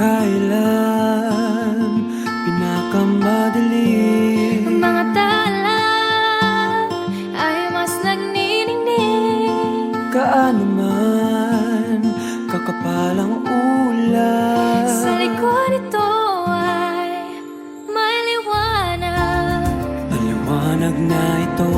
kailan pinakamadali. Ang mga tala ay mas nagniningning. Kaano man kakapalang ulan, Sa likod ito ay may liwanag. ang liwanag na ito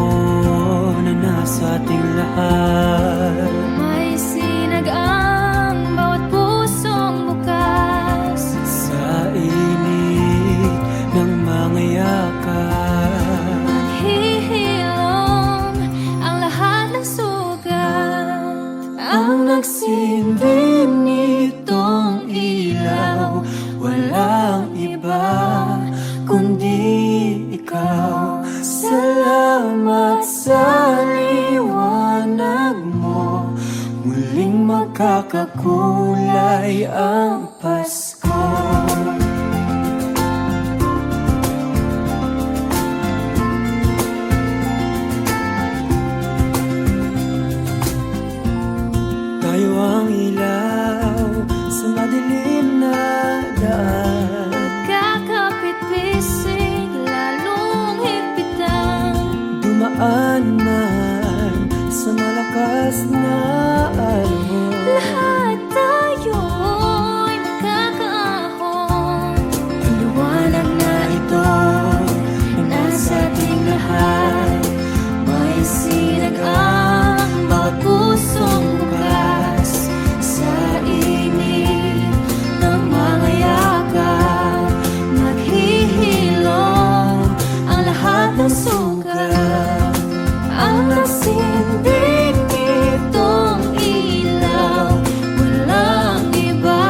na nasa ating lahat. May sinag ang bawat pusong bukas. Sa init ng mga yakap, Maghihilom ang lahat ng sugat. ang nagsindi nitong ilaw, walang iba kundi ikaw. Salamat sa liwanag mo, muling magkakakulay ang Pasko. Tayo ang ilaw sa madilim na daan. Kakapit-pisig, lalong higpitan. Dumaan man sa malakas na alon, Lahat tayo'y magkakaahon. ang liwanag na ito na nasa ating lahat. May sinag ang bawat pusong bukas. Sa init ng mga yakap, Maghihilom ang lahat ng sugat. ang nasindig nitong ilaw, Walang iba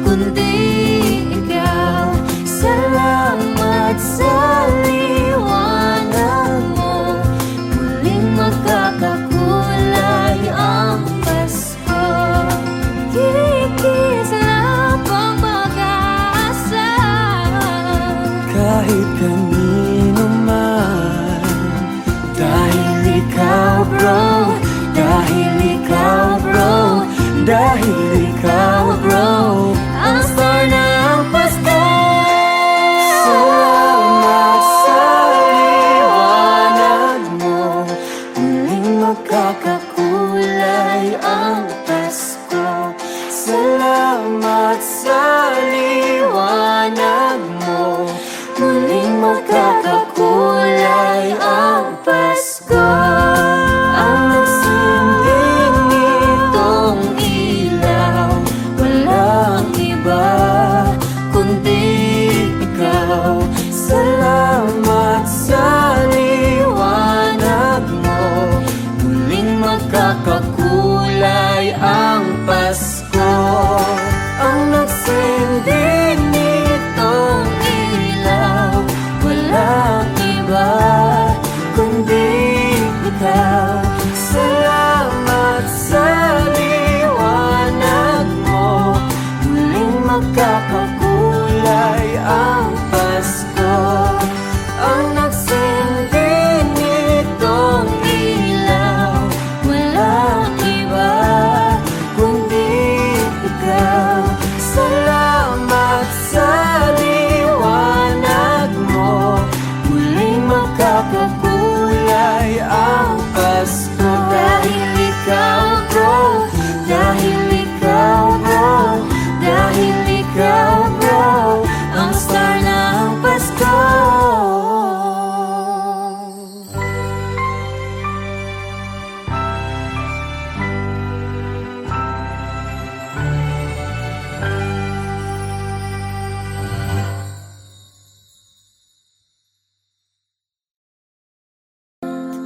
kundi ikaw. salamat sa liwanag mo, Muling magkakakulay ang Pasko. Kikis lang ang pag-asa. kahit kanino man. Dahil ikaw bro, dahil ikaw bro, dahil ikaw bro, Ang star ng Pasko. salamat sa liwanag mo, muling magkakakulay ang Pasko. Salamat sa liwanag mo, muling magkakakulay ang Pasko. Ang nagsindi nitong ilaw, walang iba kundi ikaw. Salamat sa liwanag mo, muling magkakakulay ang Pasko. Ang nagsindi nitong ilaw, walang iba kundi ikaw. Salamat sa liwanag mo, muling magkakakulay ang Pasko. Ang nagsindi nitong ilaw, walang iba kundi ikaw. Salamat sa liwanag mo, muling magkakakulay ang Pasko. Dahil ikaw bro, dahil ikaw bro, dahil ikaw bro, ang star ng Pasko.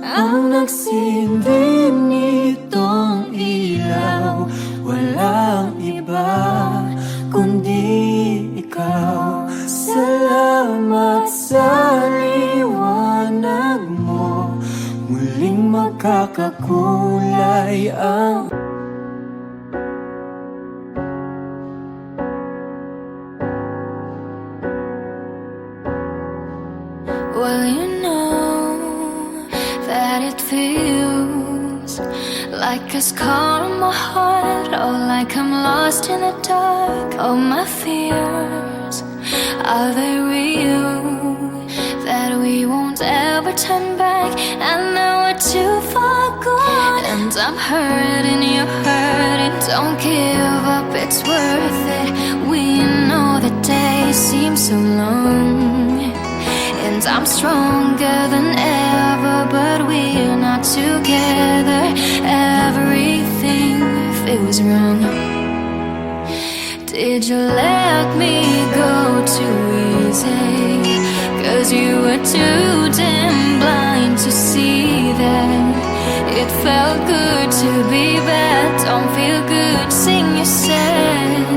Ang nagsindi nitong ilaw, walang iba kundi ikaw. Salamat sa liwanag mo, muling magkakakulay ang Well, you know that it feels like a scar on my heart, or like I'm lost in the dark. All my fears, are they real? That we won't ever turn back, and now we're too far gone. And I'm hurting, you're hurting. Don't give up, it's worth it. We know the days seem so long, and I'm stronger than ever, but we're not together. Everything feels wrong. Did you let me go too easy? 'Cause you were too damn blind to see that it felt good to be bad. Don't feel good, sing you said.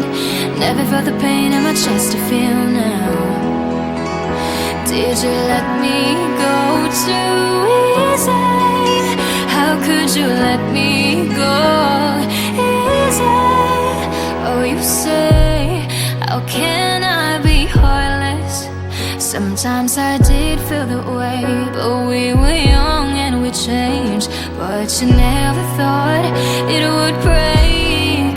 Never felt the pain in my chest to feel now. Did you let me go too easy? How could you let me go easy? Oh, you say, how can I be heartless? Sometimes I did feel that way, but we were young and we changed. But you never thought it would break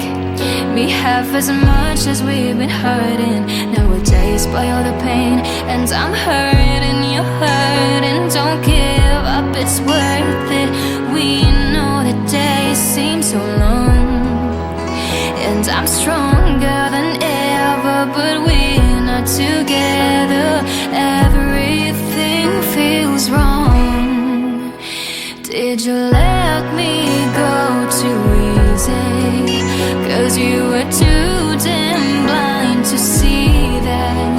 me half as much as we've been hurting nowadays by all the pain. And I'm hurting, you're hurting. Don't give up, it's worth it. We know the days seem so long, and I'm stronger than ever, but we're not together. Everything feels wrong. Did you let me go too easy? 'Cause you were too damn blind to see that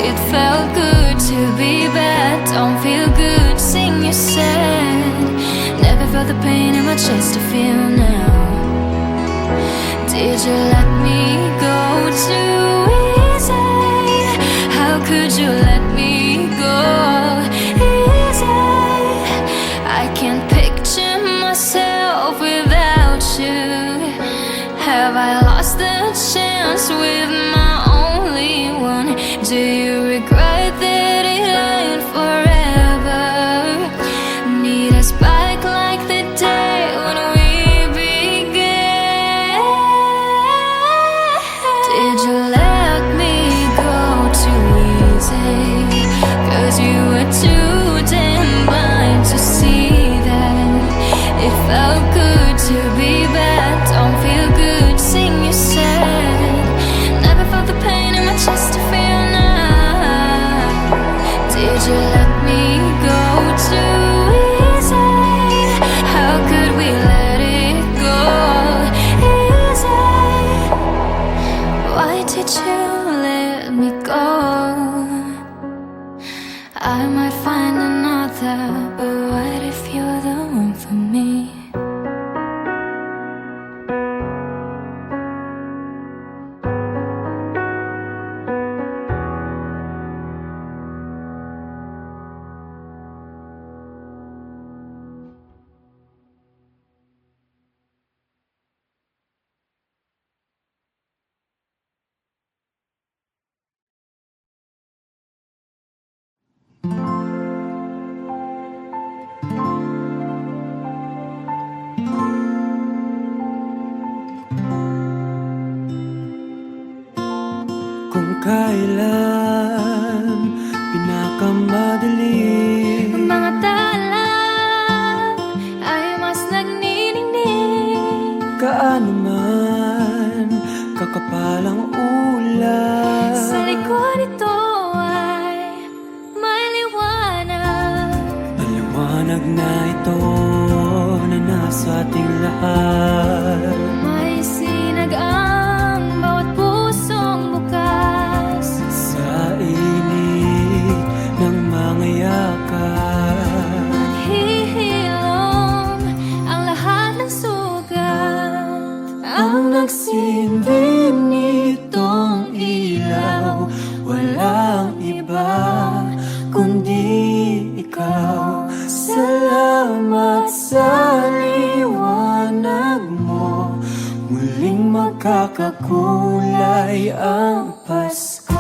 it felt good to be bad. Don't feel good, sing you said. Never felt the pain in my chest to feel now. Did you let me go too easy? How could you let me go easy? I can't picture myself without you. Have I lost the chance with my only one? Do you regret that it ain't forever? Need us back like the day when we began. Did you let me go too easy? 'Cause you were too damn blind to see that it felt good to be bad. Don't feel good, sing you said. Never felt the pain in my chest to feel now. Did you let me go too easy? How could we let it go easy? Why did you let me go? I might find another, but what if you're the one for me? Kung kailan pinakamadilim, Ang mga tala ay mas nagniningning. kaano man kakapalang ulan, Sa likod ito ay may liwanag. maliwanag na ito na nasa ating lahat. May sinag ang bawat pusong bukas. Sa init ng mga yakat, Naghihilom ang lahat ng sugat. ang nagsindi nitong ilaw, walang iba kundi ikaw. Salamat sa liwanag mo, muling magkakakulay ang Pasko.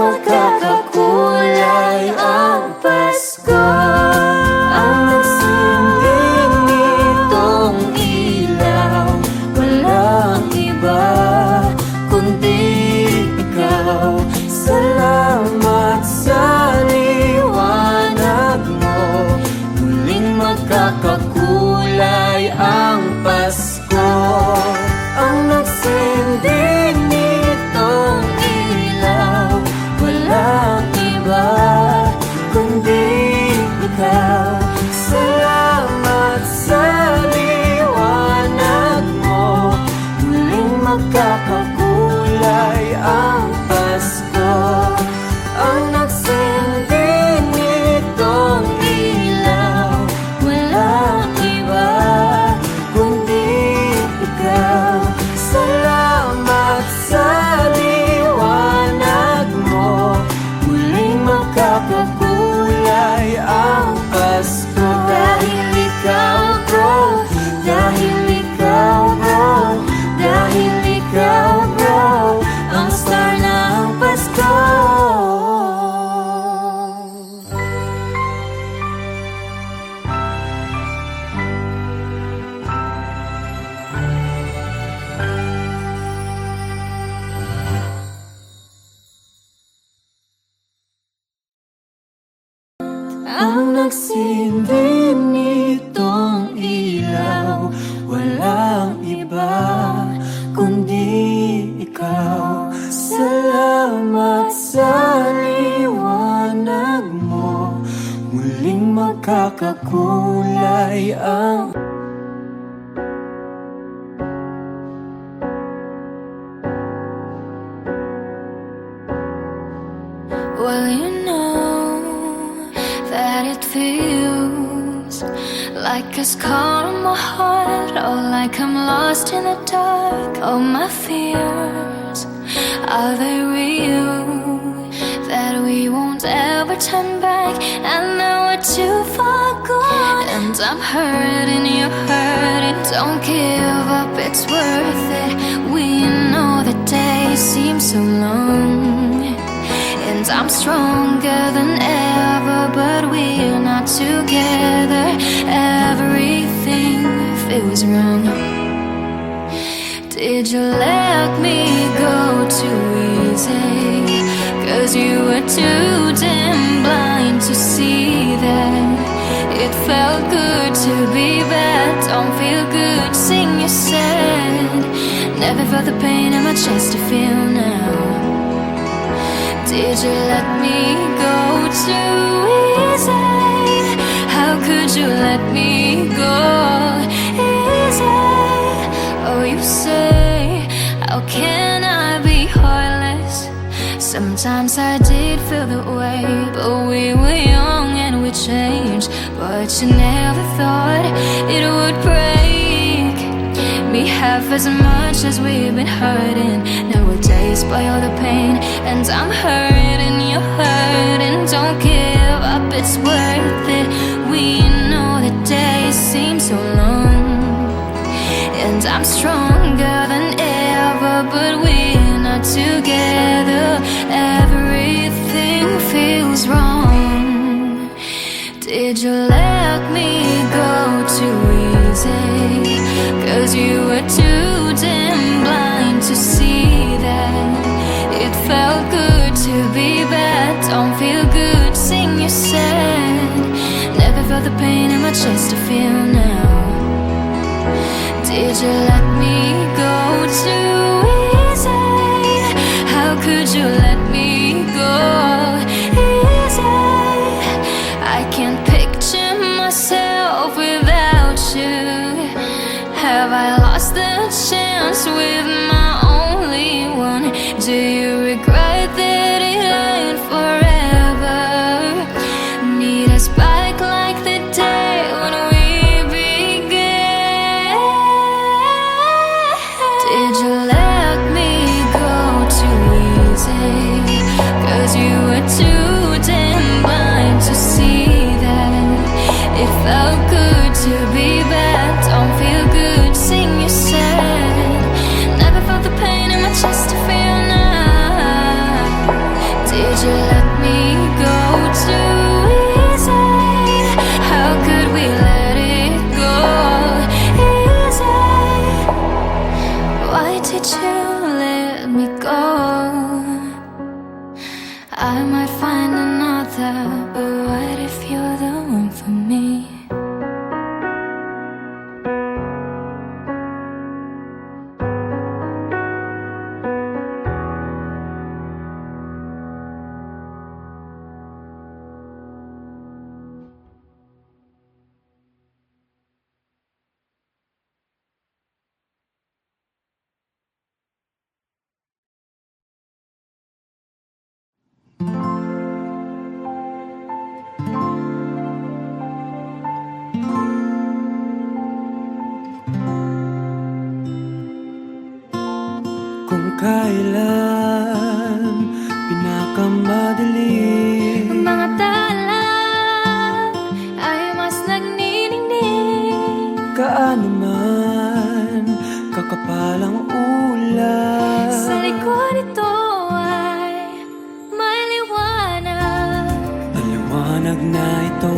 magkakakulay ang Pasko. Ang nagsinding nitong ilaw, walang iba kundi ikaw. Salamat sa liwanag mo, muling magkakakulay ang Pasko. Ang nagsinding nitong ilaw, walang iba kundi ikaw. Salamat sa liwanag mo, muling magkakakulay ang Pasko. Ang nagsinding nitong ilaw, walang iba kundi ikaw. Salamat sa liwanag mo, muling magkakakulay ang Pasko. Dahil ikaw bro, dahil ikaw bro, dahil ikaw bro, ang star ng Pasko. Ang nagsinding nitong ilaw, walang iba kundi ikaw. Salamat sa liwanag mo, muling magkakakulay ang Well, you know that it feels like a scar on my heart, or like I'm lost in the dark. All my fears, are they real? That we won't ever turn back, and now we're too far gone. And I'm hurting, you're hurting. Don't give up, it's worth it. We know the days seem so long, and I'm stronger than ever, but we're not together. Everything feels wrong. Did you let me go too easy? 'Cause you were too damn blind to see that it felt good to be bad. Don't feel good, sing you said. Never felt the pain in my chest to feel now. Did you let me go too easy? How could you let me go easy? Oh, you say, how can I be heartless? Sometimes I did feel that way, but we were young and we changed. But you never thought it would break me half as much as we've been hurting. Nowadays by all the pain, and I'm hurting, you're hurting. Don't give up, it's worth it. We know the days seem so long, and I'm stronger than ever, but we're not together. Everything feels wrong. Did you let me go too easy? 'Cause you were too damn blind to see that it felt good to be bad. Don't feel good, sing you said. Never felt the pain in my chest to feel now. Did you let me go too easy? How could you let me go easy? I can't picture myself without you. Have I lost the chance with my only one? Do you regret that it ain't forever? Need us back like the day when we began. Did you let me go too easy? 'Cause you were too damn blind to see that it felt good to be bad. Don't feel good, sing you said. Never kailan pinakamadali. Mga tala ay mas nagniningning. Gaano man kakapalang ulan, Sa likod ito ay may liwanag. maliwanag na ito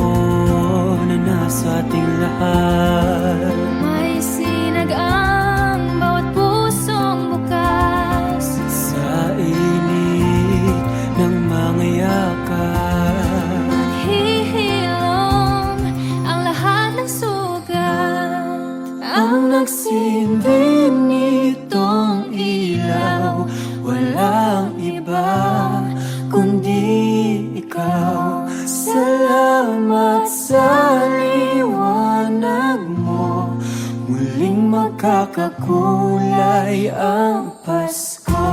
na nasa ating lahat. May sinag ang bawat pusong bukas. Sa init ng mga yakap, Maghihilom ang lahat ng sugat. ang nagsindi nitong ilaw, walang iba kundi ikaw. Salamat sa liwanag mo, muling magkakakulay ang Pasko.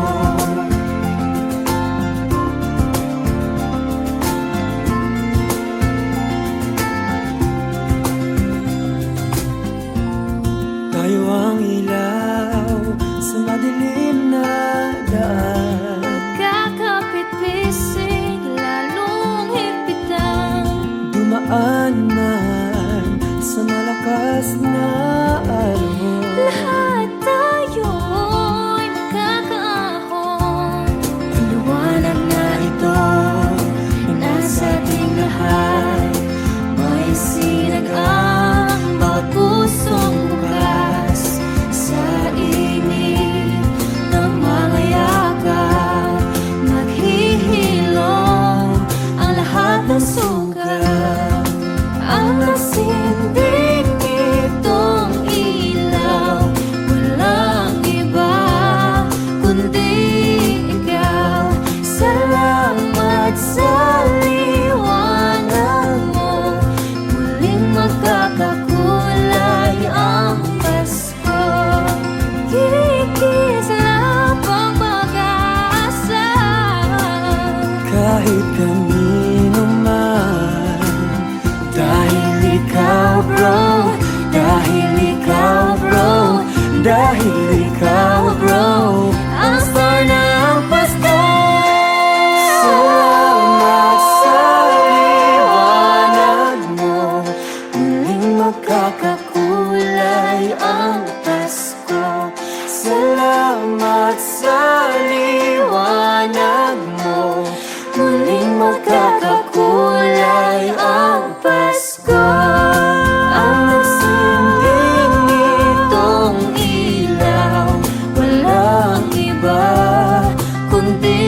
Tayo ang ilaw sa madilim na daan. Kakapit-pisig, lalong higpitan. Dumaan man sa malakas na alon, Lahat tayo'y magkakaahon. Ang liwanag na ito ay nasa ating lahat. May sinag ang bawat pusong bukas. Sa init ng mga yakap, maghihilom ang lahat ng sugat. Ang nasindig nitong ilaw, walang iba kundi ikaw. Salamat sa liwanag mo, muling magkakakulay ang Pasko. Kikislap ang pag-asa. kahit kanino man. Dahil ikaw bro, dahil ikaw bro, dahil ikaw bro, Ang star ng Pasko. salamat sa liwanag mo, muling magkakakulay ang Pasko. Salamat sa liwanag mo, muling magkakakulay ang Pasko. Ang nagsinding nitong ilaw, walang iba kundi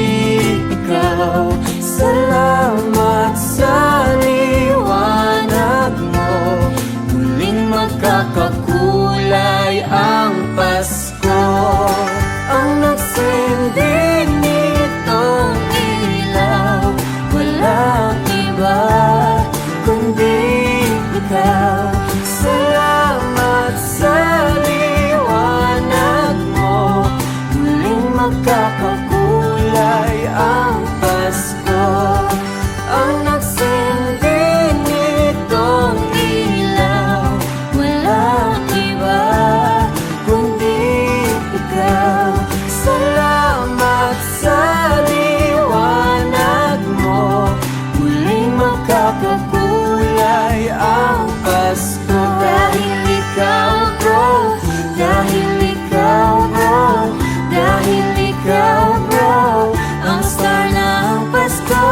ikaw. Salamat sa liwanag mo, muling magkakakulay ang Pasko. Ang nagsinding nitong ilaw, walang iba kundi ikaw. Salamat sa liwanag mo, muling magkakakulay ang Pasko. Ang nagsindi nitong ilaw, walang iba kundi ikaw. Salamat sa liwanag mo, muling magkakakulay ang Pasko. Dahil ikaw bro, dahil ikaw bro, dahil ikaw bro, ang star ng Pasko.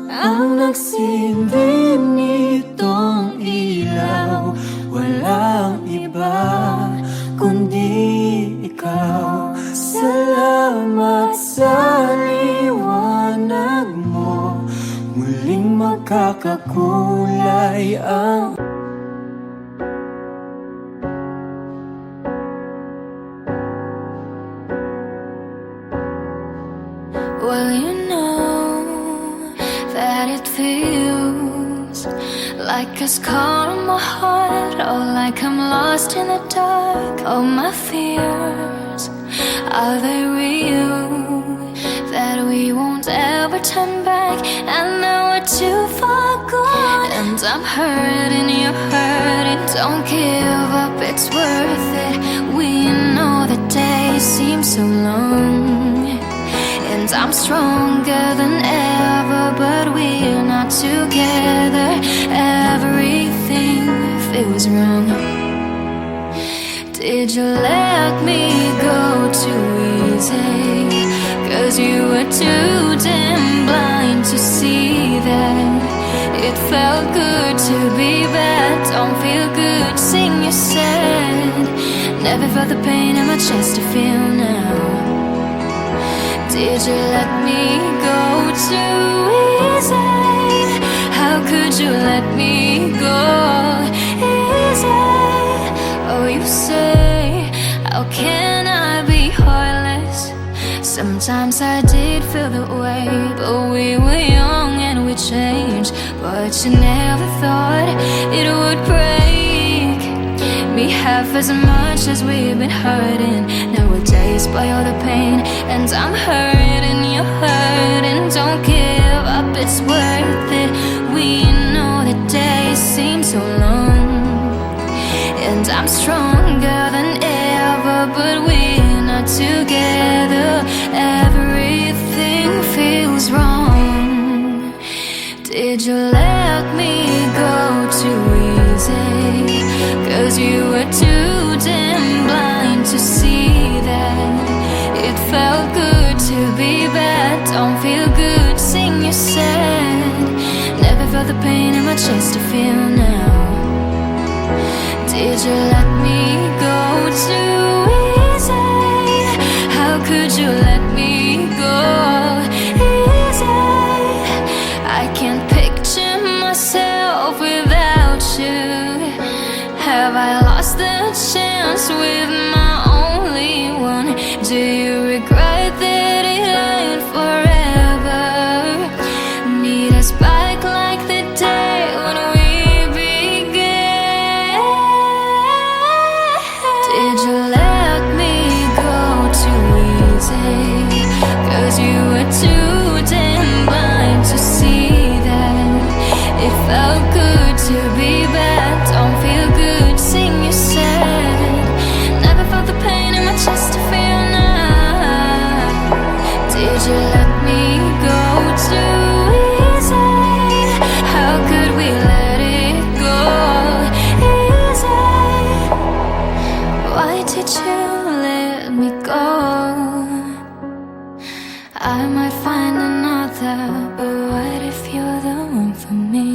Ang nagsindi nitong ilaw, walang iba kundi ikaw. Salamat sa liwanag mo, muling magkakakulay ang Well, you know that it feels like a scar on my heart, or like I'm lost in the dark. All my fears, are they real? That we won't ever turn back, and now we're too far gone. And I'm hurting, you're hurting. Don't give up, it's worth it. We know the days seem so long, and I'm stronger than ever, but we're not together. Everything feels wrong. Did you let me go too easy? 'Cause you were too damn blind to see that it felt good to be bad. Don't feel good, sing you said. Never felt the pain in my chest to feel now. Did you let me go too easy? How could you let me go easy? Oh, you say, how can I be heartless? Sometimes I did feel that way, but we were young and we changed. But you never thought it would break me half as much as we've been hurting. Nowadays by all the pain, and I'm hurting, you're hurting. Don't give up, it's worth it. We know the days seem so long, and I'm stronger than ever, but we're not together. Everything feels wrong. Did you let me go too easy? 'Cause you were too damn blind to see that it felt good to be bad. Don't feel good, sing you said. Never felt the pain in my chest to feel now. Did you let me go too easy? How could you let me go easy? I can't picture myself without you. Have I lost the chance with my only one? Do you regret that it ain't forever? Need us back like the day when we began. Did you let me go too easy? 'Cause you were too damn blind to see that it felt good to be bad. Don't feel good, sing you said. Never felt the pain in my chest to feel now. Did you let me go too easy? How could we let it go easy? Why did you let me go? I might find another, but what if you're the one for me?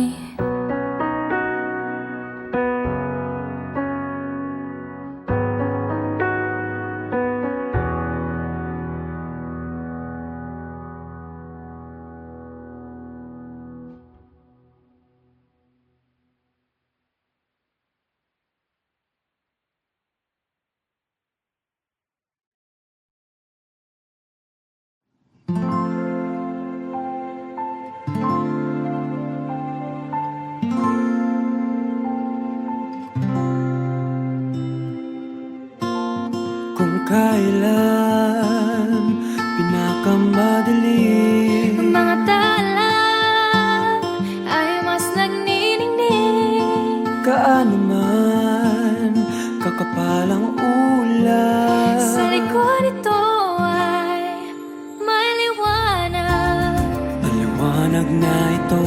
Kung kailan pinakamadali Mga tala ay mas nagniningning. Kaano man kakapalang ulan Sa likod ito ay may liwanag. Maliwanag na ito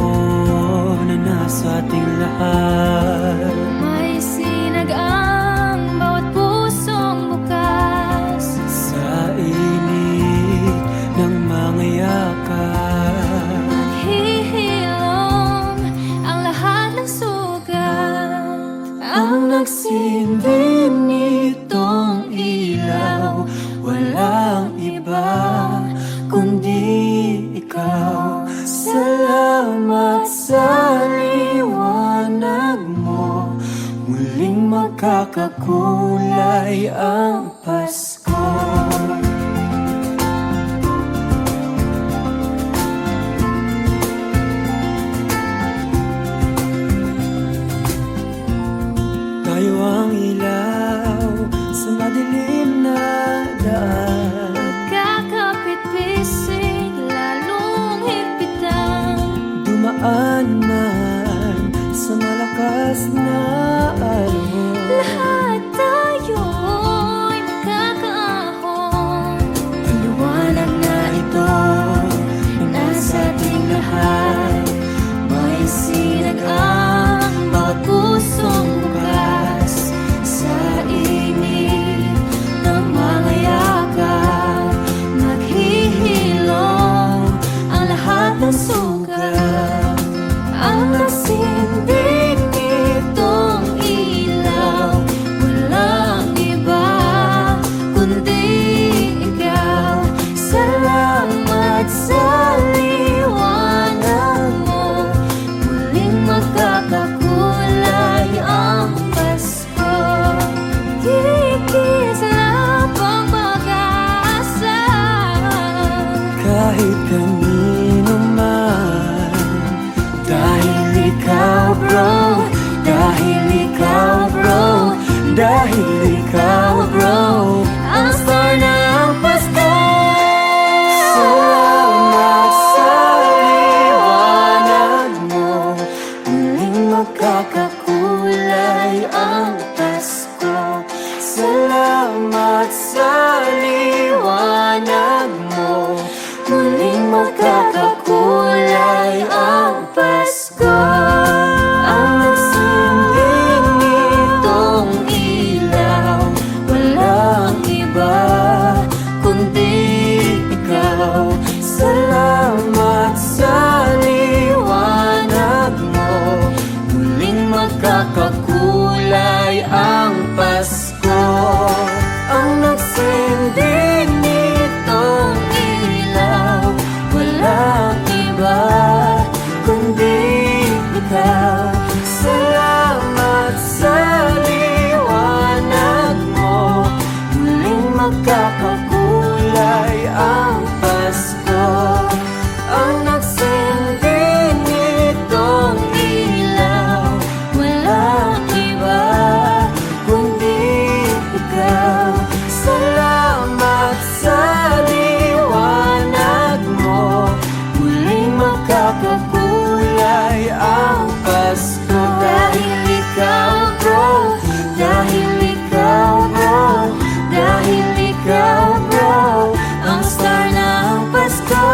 na nasa ating lahat. May sinag ang bawat pusong bukas. Sa init ng mga yakat, Naghihilom ang lahat ng sugat. ang nagsindi nitong ilaw, walang iba kundi ikaw. Salamat sa liwanag mo, muling magkakakulay ang Pasko. Tayo ang ilaw dinadaan. Kakapit-pisig, lalong higpitan. Dumaan man sa malakas na alon. Lahat tayo'y magkakaahon. Ang liwanag na ito ay nasa ating lahat. May sinag ang bawat pusong bukas. Sa init ng mga yakap, maghihilom ang lahat ng sugat. Ang nagsindi nitong ilaw, walang iba kundi ikaw. Salamat sa liwanag mo, muling magkakakulay ang Pasko. Kikisla pang mag-asa. Kahit kanino man, dahil ikaw bro, dahil ikaw bro, dahil ikaw bro, Ang star ng Pasko. salamat sa liwanag mo, muling magkakakulay ang Pasko. Salamat sa liwanag mo, muling magkakakulay ang Pasko. Ang nagsilbing nitong ilaw, walang iba kundi ikaw. Salamat sa liwanag mo, muling magkakakulay ang Pasko. Ang nagsindi nitong ilaw, walang iba kundi ikaw. Salamat sa liwanag mo, muling magkakakulay ang Pasko. Ang nagsindi nitong ilaw, walang iba kundi ikaw. Salamat sa liwanag mo, muling magkakakulay ang Pasko. Dahil ikaw bro, dahil ikaw bro, dahil ikaw bro, ang star ng Pasko.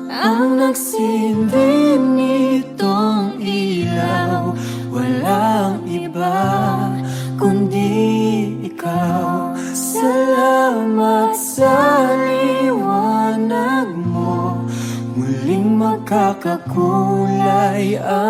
Ang nagsindi nitong ilaw, walang iba kundi ikaw. Salamat sa liwanag mo, muling magkakakulay ang